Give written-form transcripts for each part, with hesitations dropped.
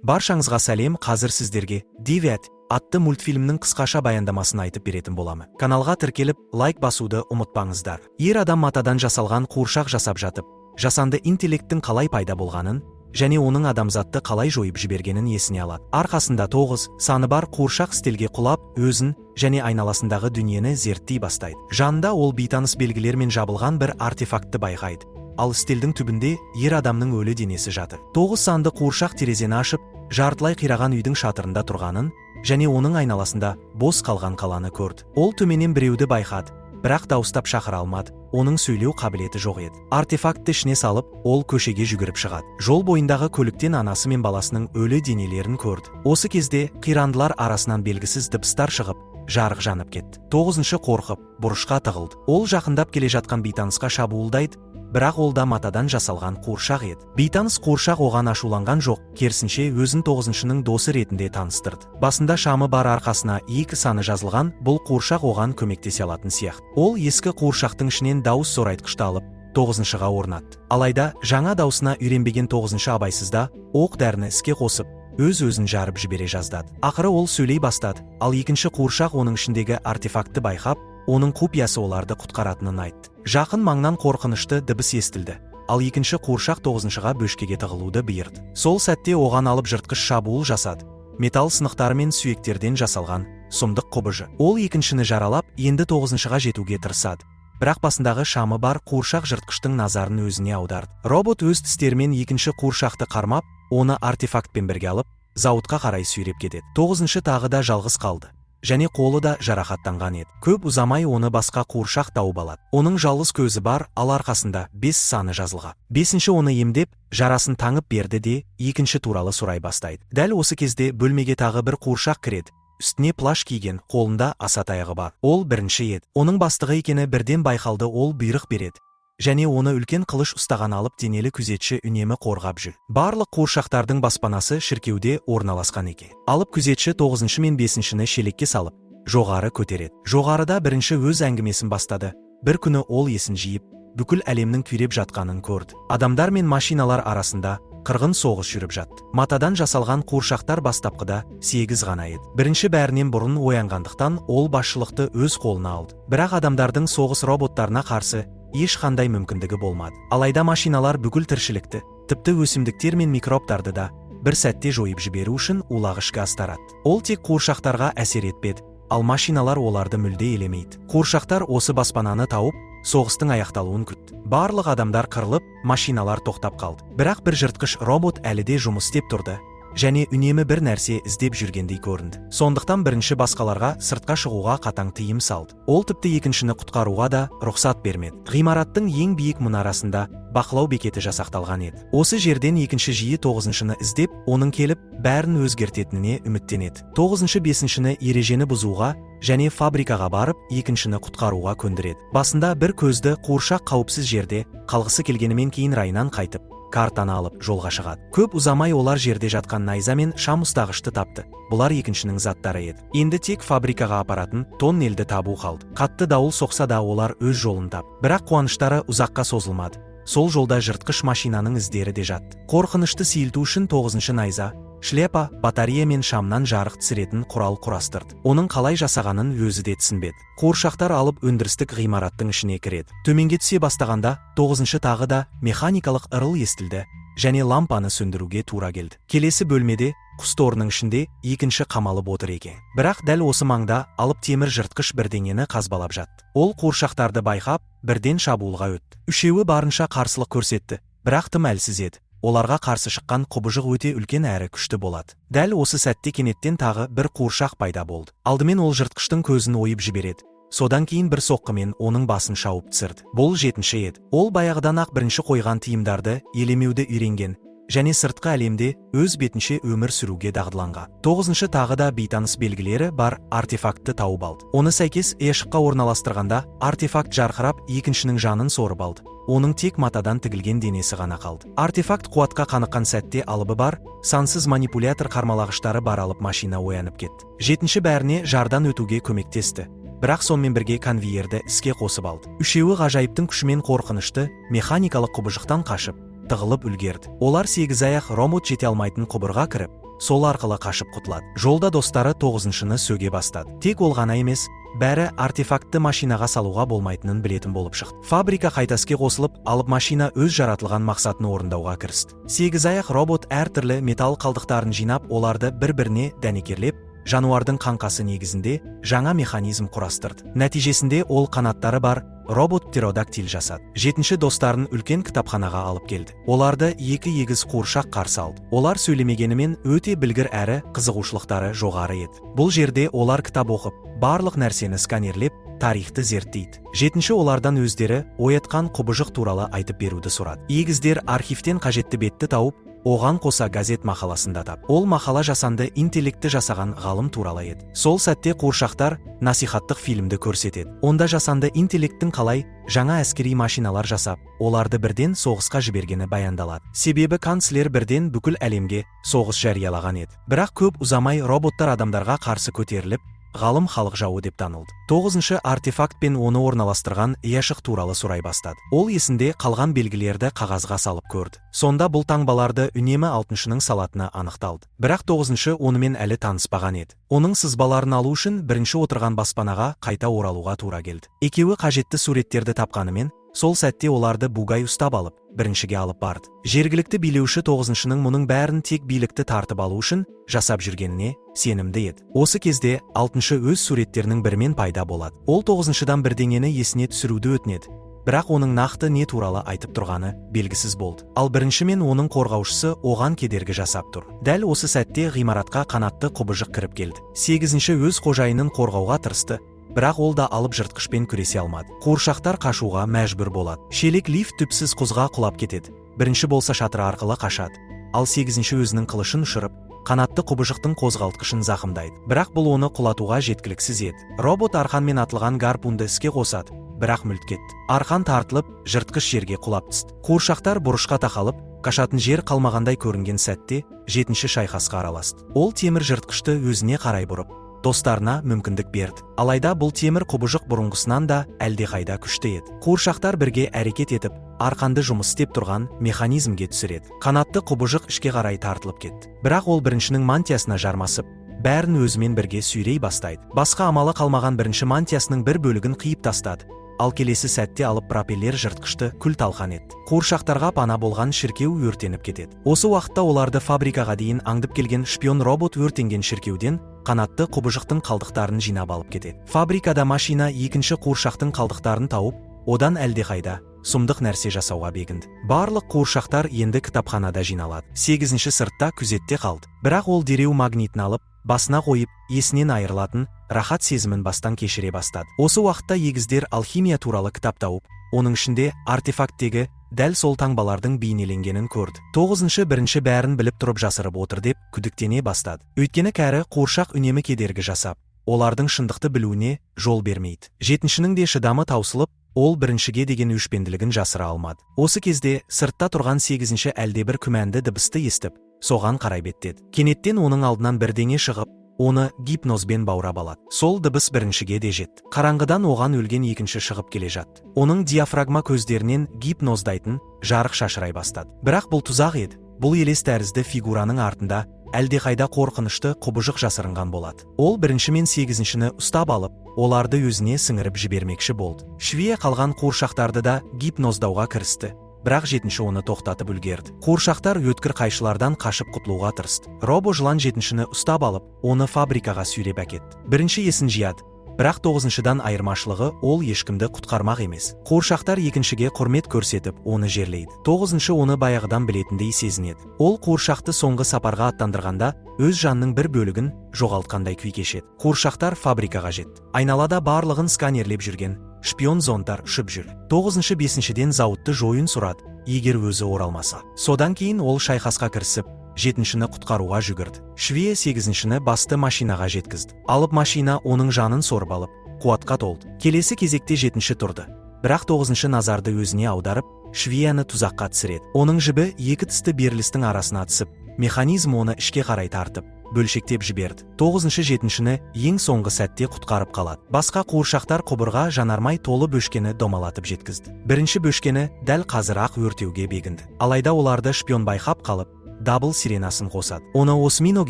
Баршаңызға сәлем, қазір сіздерге Девиат атты мультфильмнің қысқаша баяндамасын айтып беретін боламын. Каналға тіркеліп, лайк басуды ұмытпаңыздар. Ер адам матадан жасалған қуыршақ жасап жатып, жасанды интеллекттің қалай пайда болғанын және оның адамзатты қалай жойып жібергенін есіне алады. Арқасында 9 саны бар қуыршақ стелге құлап, өзін және айналасындағы дүниені зерттей бастайды. Жанында ол бейтаныс белгілермен жабылған бір артефактты байқайды. Ал стелдің түбінде ер адамның өлі денесі жатыр. 9 санды қуыршақ терезені ашып, жартылай қираған үйдің шатырында тұрғанын және оның айналасында бос қалған қаланы көрді. Ол төменнен біреуді байқады, бірақ дауыстап шақыра алмады. Оның сөйлеу қабілеті жоқ еді. Артефактты ішіне салып, ол көшеге жүгіріп шығады. Жол бойындағы көліктен анасы мен баласының өлі денелерін көрді. Осы кезде қирандылар арасынан белгісіз дыбыстар шығып, жарық жанып кетті. 9-шы қорқып, бұрышқа тығылды. Ол жақындап келе жатқан бейтанысқа шабуылдайды, бірақ ол да матадан жасалған қуыршақ еді. Бейтаныс қуыршақ оған ашуланған жоқ, керісінше өзін 9-шының досы ретінде таныстырды. Басында шамы бар, арқасына 2 саны жазылған, бұл қуыршақ оған көмектесе алатын сияқты. Ол ескі қуыршақтың ішінен дауыс зорайтқышты алып, 9-шыға орнатты. Алайда жаңа даусына үйренбеген 9-шы абайсызда оқ дәріні іске қосып, өз-өзін жарып жібере жаздады. Ақыры ол сөйлей бастады, ал 2-ші қуыршақ оның ішіндегі артефактты байқап, оның құпиясы оларды құтқаратынын айтты. Жақын маңнан қорқынышты дыбыс естілді, ал 2-ші қуыршақ 9-шыға бөшкеге тығылуды бұйырды. Сол сәтте оған алып жыртқыш шабуыл жасады. Металл сынықтары мен сүйектерден жасалған сұмдық қобыжы. Ол 2-шіні жаралап, енді 9-шыға жетуге тырысады. Бірақ басындағы шамы бар қуыршақ жыртқыштың назарын өзіне аударды. Робот өз тістерімен 2-ші қуыршақты қармап, оны артефактпен бірге алып, зауытқа қарай сүйреп кетеді. 9-шы тағы да жалғыз қалды, және қолы да жарақаттанған еді. Көп ұзамай оны басқа қуыршақ тауып алады. Оның жалғыз көзі бар, ал арқасында 5 саны жазылған. 5-ші оны емдеп, жарасын таңып берді де 2-ші туралы сұрай бастайды. Дәл осы кезде бөлмеге тағы бір қуыршақ кіреді. Үстіне плаш киген, қолында аса таяғы бар. Ол 1-ші еді. Оның бастығы екені бірден байқалды. Ол бұйрық береді, және оны үлкен қылыш ұстаған алып денелі күзетші үнемі қорғап жүр. Барлық қуыршақтардың баспанасы шіркеуде орналасқан екен. Алып күзетші 9-шы мен 5-шіні шелекке салып, жоғары көтереді. Жоғарыда 1-ші өз әңгімесін бастады. Бір күні ол есін жиып, бүкіл әлемнің күйреп жатқанын көрді. Адамдар мен машиналар арасында қырғын соғыс жүріп жатты. Матадан жасалған қуыршақтар бастапқыда 8 ғана еді. 1-ші бәрінен бұрын оянғандықтан ол басшылықты өз қолына алды. Бірақ адамдардың соғыс роботтарына қарсы ешқандай мүмкіндігі болмады. Алайда машиналар бүкіл тіршілікті, тіпті өсімдіктер мен микробтарды да бір сәтте жойып жіберу үшін улағыш газ таратты. Ол тек қуыршақтарға әсер етпеді, ал машиналар оларды мүлде елемейді. Қуыршақтар осы баспананы тауып, соғыстың аяқталуын күтті. Барлық адамдар қырылып, машиналар тоқтап қалды. Бірақ бір жыртқыш робот әлі де жұмыс істеп тұрды, және үнемі бір нәрсе іздеп жүргендей көрінді. Сондықтан 1-ші басқаларға сыртқа шығуға қатаң тыйым салды. Ол тіпті 2-шіні құтқаруға да рұқсат бермеді. Ғимараттың ең биік мұнарасында бақылау бекеті жасақталған еді. Осы жерден 2-ші жиі 9-шыны іздеп, оның келіп, бәрін өзгертетініне үміттенеді. 9-шы 5-шіні ережені бұзуға және фабрикаға барып, 2-шіні құтқаруға көндіреді. Басында бір көзді қуыршақ қауіпсіз жерде қалғысы келгенімен кейін райынан қайтып, картаны алып жолға шығады. Көп ұзамай олар жерде жатқан найза мен шам ұстағышты тапты. Бұлар 2-шінің заттары еді. Енді тек фабрикаға апаратын тоннельді табу қалды. Қатты дауыл соқса да олар өз жолын тапты. Бірақ қуаныштары ұзаққа созылмады. Сол жолда жыртқыш машинаның іздері де жатты. Қорқынышты сейілту үшін 9-шы найза, шлепа, батарея мен шамнан жарық түсіретін құрал құрастырды. Оның қалай жасағанын өзі де түсінбеді. Қуыршақтар алып өндірістік ғимараттың ішіне кіреді. Төменге түсе бастағанда 9-шы тағы да механикалық ырыл естілді, және лампаны сөндіруге тура келді. Келесі бөлмеде құс торының ішінде 2-ші қамалып отыр екен. Бірақ дәл осы маңда алып темір жыртқыш бірдеңені қазбалап жатты. Ол қуыршақтарды байқап, бірден шабуылға өтті. Үшеуі барынша қарсылық көрсетті, бірақ тым әлсіз еді. Оларға қарсы шыққан құбыжық өте үлкен әрі күшті болады. Дәл осы сәтте кенеттен тағы бір қуыршақ пайда болды. Алдымен ол жыртқыштың көзін ойып жібереді. Содан кейін бір соққымен оның басын шауып түсірді. Бұл 7-ші еді. Ол баяғыдан ақ 1-ші қойған тиымдарды елемеуді үйренген, және сыртқы әлемде өз бетінше өмір сүруге дағдыланған. 9-шы тағы да бейтаныс белгілері бар артефактты тауып алды. Оны сәйкес ешыққа орналастырғанда артефакт жарқырап 2-шінің жанын сорып алды. Оның тек матадан тігілген денесі ғана қалды. Артефакт қуатқа қаныққан сәтте алыбы бар, сансыз манипулятор қармалағыштары бар алып машина оянып кетті. 7-ші бәріне жардан өтуге көмектесті. Бірақ сонымен бірге конвейерді іске қосып алды. Үшеуі ғажайыптың күшімен қорқынышты механикалық құбыжықтан қашып, тығылып үлгерді. Олар 8 аяқ ромот жете алмайтын құбырға кіріп, сол арқылы қашып құтылады. Жолда достары 9-шыны сөге бастады. Тек ол ғана емес, бәрі артефактты машинаға салуға болмайтынын білетін болып шықты. Фабрика қайта іске қосылып, алып машина өз жаратылған мақсатын орындауға кірісті. 8 аяқ робот әртүрлі металл қалдықтарын жинап, оларды бір-біріне дәнекерлеп, жануардың қаңқасы негізінде жаңа механизм құрастырды. Нәтижесінде ол қанаттары бар робот птеродактиль жасады. 7-ші достарын үлкен кітапханаға алып келді. Оларды екі егіз қуыршақ қарсы алды. Олар сөйлемегенімен өте білгір әрі қызығушылықтары жоғары еді. Бұл жерде олар кітап оқып, барлық нәрсені сканерлеп, тарихты зерттейді. 7-ші олардан өздері оятқан құбыжық туралы айтып беруді сұрады. Егіздер архивтен қажетті бетті тауып, оған қоса газет мақаласында тап. Ол мақала жасанды интеллектті жасаған ғалым туралы еді. Сол сәтте қуыршақтар насихаттық фильмді көрсетеді. Онда жасанды интеллекттің қалай жаңа әскери машиналар жасап, оларды бірден соғысқа жібергені баяндалады. Себебі канцлер бірден бүкіл әлемге соғыс жариялаған еді. Бірақ көп ұзамай роботтар адамдарға қарсы көтеріліп, ғалым халық жауы деп танылды. 9-шы артефакт пен оны орналастырған яшық туралы сұрай бастады. Ол есінде қалған белгілерді қағазға салып көрді. Сонда бұл таңбаларды үнемі 6-шының салатыны анықталды. Бірақ 9-шы онымен әлі таныспаған еді. Оның сызбаларын алу үшін бірінші отырған баспанаға қайта оралуға тура келді. Екеуі қажетті суреттерді тапқанымен, сол сәтте оларды бугай ұстап алып, біріншіге алып барды. Жергілікті билеуші 9-шының мұның бәрін тек билікті тартып алу үшін жасап жүргеніне сенімді еді. Осы кезде 6-шы өз суреттерінің бірімен пайда болады. Ол 9-шыдан бірдеңені есіне түсіруді өтінеді. Бірақ оның нақты не туралы айтып тұрғаны белгісіз болды. Ал бірінші мен оның қорғаушысы оған кедергі жасап тұр. Дәл осы сәтте ғимаратқа қанатты құбыжық кіріп келді. 8-ші өз қожайынын қорғауға тырысты. Бірақ ол да алып жыртқышпен күресе алмады. Қуыршақтар қашуға мәжбүр болады. Шелек лифт түпсіз құзға құлап кетеді. Бірінші болса шатыры арқылы қашады. Ал 8-ші өзінің қылышын ұшырып, қанатты құбыжықтың қозғалтқышын зақымдайды. Бірақ бұл оны құлатуға жеткіліксіз еді. Робот арқанмен атылған гарпунды іске қосады. Бірақ мүлт кетті. Арқан тартылып, жыртқыш жерге құлап түсті. Қуыршақтар бұрышқа тақалып, қашатын жер қалмағандай көрінген сәтте 7-ші шайқасқа араласты. Ол темір жыртқышты өзіне қарай бұрып, достарына мүмкіндік берді. Алайда бұл темір құбыжық бұрынғысынан да әлдеқайда күшті еді. Қуыршақтар бірге әрекет етіп, арқанды жұмыс істеп тұрған механизмге түсіреді. Қанатты құбыжық ішке қарай тартылып кетті. Бірақ ол біріншінің мантиясына жармасып, бәрін өзімен бірге сүйрей бастайды. Басқа амалы қалмаған бірінші мантиясының бір бөлігін қиып тастады. Ал келесі сәтте алып пропеллер жыртқышты күл-талқан етті. Қуыршақтарға пана болған шіркеу өртеніп кетеді. Осы уақытта оларды фабрикаға дейін аңдып келген шпион робот өртенген шіркеуден қанатты құбыжықтың қалдықтарын жинап алып кетеді. Фабрикада машина 2-ші қуыршақтың қалдықтарын тауып, одан әлдеқайда сұмдық нәрсе жасауға бекінді. Барлық қуыршақтар енді кітапханада жиналады. 8-ші сыртта күзетте қалды. Бірақ ол дереу магнитін алып, басына қойып, есінен айырылатын рахат сезімін бастан кешіре бастады. Осы уақытта егіздер алхимия туралы кітап тауып, оның ішінде артефакттегі дәл сол таңбалардың бейнеленгенін көрді. 9-шы бірінші бәрін біліп тұрып жасырып отыр деп күдіктене бастады. Өйткені кәрі қуыршақ үнемі кедергі жасап, олардың шындықты білуіне жол бермейді. 7-шінің де шыдамы таусылып, ол біріншіге деген өшпенділігін жасыра алмады. Осы кезде сыртта тұрған 8-ші әлдебір күмәнді дыбысты естіп, соған қарай беттеді. Кенеттен оның алдынан бірдеңе шығып, оны гипнозбен баурап алады. Сол дыбыс біріншіге де жетті. Қараңғыдан оған өлген 2-ші шығып келе жатты. Оның диафрагма көздерінен гипноздайтын жарық шашырай бастады. Бірақ бұл тұзақ еді. Бұл елес тәрізді фигураның артында әлдеқайда қорқынышты құбыжық жасырынған болады. Ол 1-ші мен 8-шіні ұстап алып, оларды өзіне сіңіріп жібермекші болды. Швея қалған қуыршақтарды да гипноздауға кірісті. Бірақ 7-ші оны тоқтатып үлгерді. Қуыршақтар өткір қайшылардан қашып құтылуға тырысты. Робо жылан 7-шіні ұстап алып, оны фабрикаға сүйреп әкетті. 1-ші есін жияды. Бірақ 9-шыдан айырмашылығы ол ешкімді құтқармақ емес. Қуыршақтар 2-шіге құрмет көрсетіп, оны жерлейді. 9-шы оны баяғыдан білетіндей сезінеді. Ол қуыршақты соңғы сапарға аттандырғанда, өз жанның бір бөлігін жоғалтқандай күй кешеді. Қуыршақтар фабрикаға жетті. Айналада барлығын сканерлеп жүрген шпион зондтар ұшып жүр. 9-шы 5-шіден зауытты жойын сұрады, егер өзі оралмаса. Содан кейін ол шайқасқа кірісіп, 7-шіні құтқаруға жүгірді. Швея 8-шіні басты машинаға жеткізді. Алып машина оның жанын сорып алып, қуатқа толды. Келесі кезекте 7-ші тұрды. Бірақ 9-шы назарды өзіне аударып, Швеяны тұзаққа түсіреді. Оның жібі екі тісті берілістің арасына түсіп, механизм оны ішке қарай тартып, бөлшектеп жіберді. 9-шы 7-шіні ең соңғы сәтте құтқарып қалады. Басқа қуыршақтар құбырға жанармай толы бөшкені домалатып жеткізді. 1-ші бөшкені дәл қазір ақ өртеуге бекінді. Алайда оларды шпион байқап қалып, дабыл сиренасын қосады. Оны осминог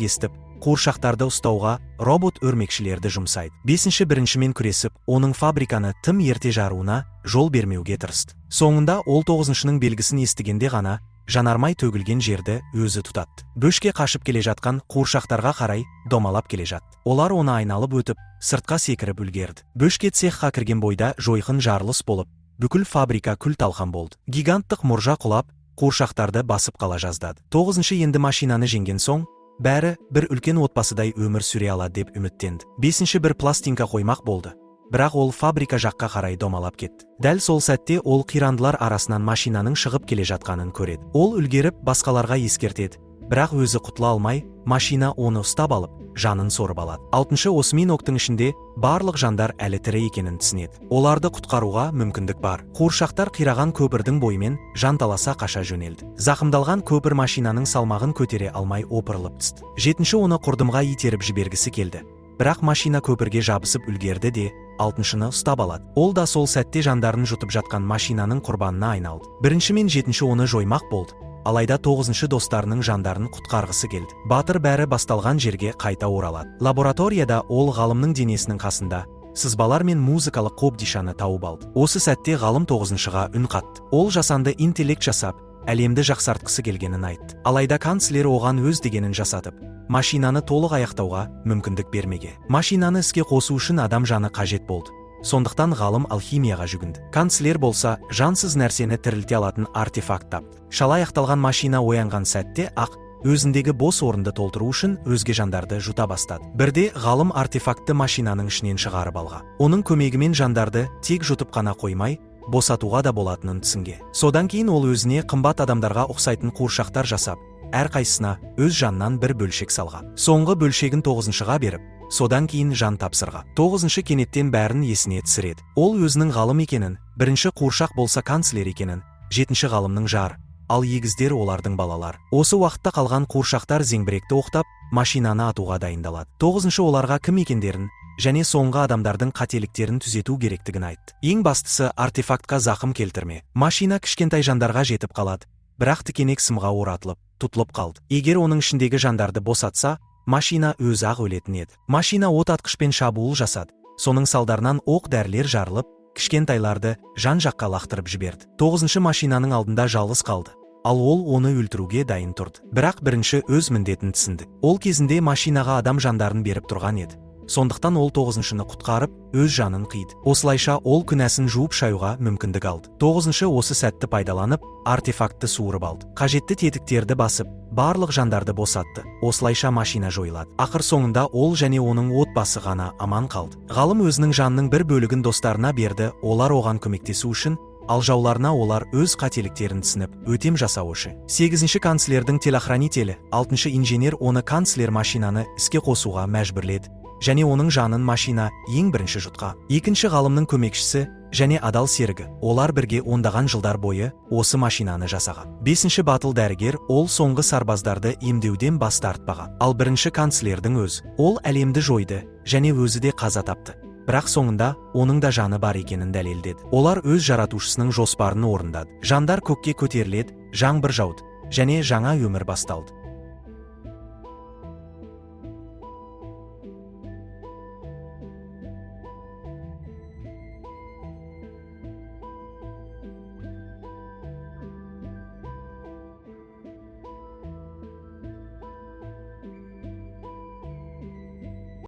естіп, қуыршақтарды ұстауға робот өрмекшілерді жұмсайды. Біріншімен күресіп, оның фабриканы тым ерте жаруына жол бермеуге тырысты. Соңында ол 9-ның белгісін естігенде ғана жанармай төгілген жерді өзі тұтатты. Бөшке қашып келе жатқан қуыршақтарға қарай домалап келе жатты. Олар оны айналып өтіп, сыртқа секіріп үлгерді. Бөшке цехқа кірген бойда жойқын жарылыс болып, бүкіл фабрика күл-талқан болды. Гиганттық мұржа құлап, қуыршақтарды басып қала жаздады. 9-шы енді машинаны жеңген соң, бәрі бір үлкен отбасыдай өмір сүре алады деп үміттенді. 5-ші бір пластинка қоймақ болды. Бірақ ол фабрика жаққа қарай домалап кетті. Дәл сол сәтте ол қирандылар арасынан машинаның шығып келе жатқанын көреді. Ол үлгеріп басқаларға ескертеді. Бірақ өзі құтыла алмай, машина оны ұстап алып, жанын сорып алады. 6-шы осминогтың ішінде барлық жандар әлі тірі екенін түсінеді. Оларды құтқаруға мүмкіндік бар. Қуыршақтар қираған көпірдің бойымен жанталаса қаша жөнелді. Зақымдалған көпір машинаның салмағын көтере алмай опырылып түсті. 7-ші оны құрдымға итеріп жібергісі келді. Бірақ машина көпірге жабысып үлгерді де 6-шыны ұстап алады. Ол да сол сәтте жандарын жұтып жатқан машинаның құрбанына айналды. 1-ші мен 7-ші оны жоймақ болды. Алайда 9-шы достарының жандарын құтқарғысы келді. Батыр бәрі басталған жерге қайта оралады. Лабораторияда ол ғалымның денесінің қасында сызбалар мен музыкалық қобдишаны тауып алды. Осы сәтте ғалым 9-шыға үн қатты. Ол жасанды интеллект жасап, әлемді жақсартқысы келгенін айтты. Алайда канцлер оған өз дегенін жасатып, машинаны толық аяқтауға мүмкіндік бермеге. Машинаны іске қосу үшін адам жаны қажет болды. Сондықтан ғалым алхимияға жүгінді. Канцлер болса, жансыз нәрсені тірілте алатын артефакт тапты. Шала аяқталған машина оянған сәтте ақ өзіндегі бос орынды толтыру үшін өзге жандарды жұта бастады. Бірде ғалым артефактты машинаның ішінен шығарып алған. Оның көмегімен жандарды тек жұтып қана қоймай, босатуға да болатынын түсінген. Содан кейін ол өзіне қымбат адамдарға ұқсайтын қуыршақтар жасап, әрқайсысына өз жанынан бір бөлшек салған. Соңғы бөлшегін 9-шыға беріп, содан кейін жан тапсырған. 9-шы кенеттен бәрін есіне түсіреді. Ол өзінің ғалым екенін, 1-ші қуыршақ болса канцлер екенін, 7-ші ғалымның жары, ал егіздер олардың балалар. Осы уақытта қалған қуыршақтар зеңбіректі оқтап, машинаны атуға дайындалады. 9-шы оларға кім екендерін және соңғы адамдардың қателіктерін түзету керектігін айтты. Ең бастысы артефактқа зақым келтірме. Машина кішкентай жандарға жетіп қалады, бірақ тікенек сымға оратылып, тұтылып қалды. Егер оның ішіндегі жандарды босатса, машина өзі ақ өлетін еді. Машина от атқышпен шабуыл жасады. Соның салдарынан оқ дәрілер жарылып, кішкентайларды жан жаққа лақтырып жіберді. 9-шы машинаның алдында жалғыз қалды. Ал ол оны өлтіруге дайын тұрды. Бірақ 1-ші өз міндетін түсінді. Ол кезінде машинаға адам жандарын беріп тұрған еді. Сондықтан ол 9-шыны құтқарып, өз жанын қиды. Осылайша ол күнәсін жуып шаюға мүмкіндік алды. 9-шы осы сәтті пайдаланып, артефактты суырып алды. Қажетті тетіктерді басып, барлық жандарды босатты. Осылайша машина жойылады. Ақыр соңында ол және оның отбасы ғана аман қалды. Ғалым өзінің жанының бір бөлігін достарына берді, олар оған көмектесу үшін, ал жауларына олар өз қателіктерін түсініп, өтем жасау үшін. 8-ші канцлердің телохранителі, 6-шы инженер оны канцлер машинаны іске қосуға мәжбүрледі. Және оның жанын машина ең бірінші жұтқа. 2-ші ғалымның көмекшісі және адал серігі. Олар бірге ондаған жылдар бойы осы машинаны жасаған. 5-ші батыл дәрігер, ол соңғы сарбаздарды емдеуден бас тартпаған. Ал 1-ші канцлердің өз, ол әлемді жойды және өзі де қаза тапты. Бірақ соңында оның да жаны бар екенін дәлелдеді. Олар өз жаратушысының жоспарын орындады. Жандар көкке көтеріледі, жаңбыр жауды және жаңа өмір басталды.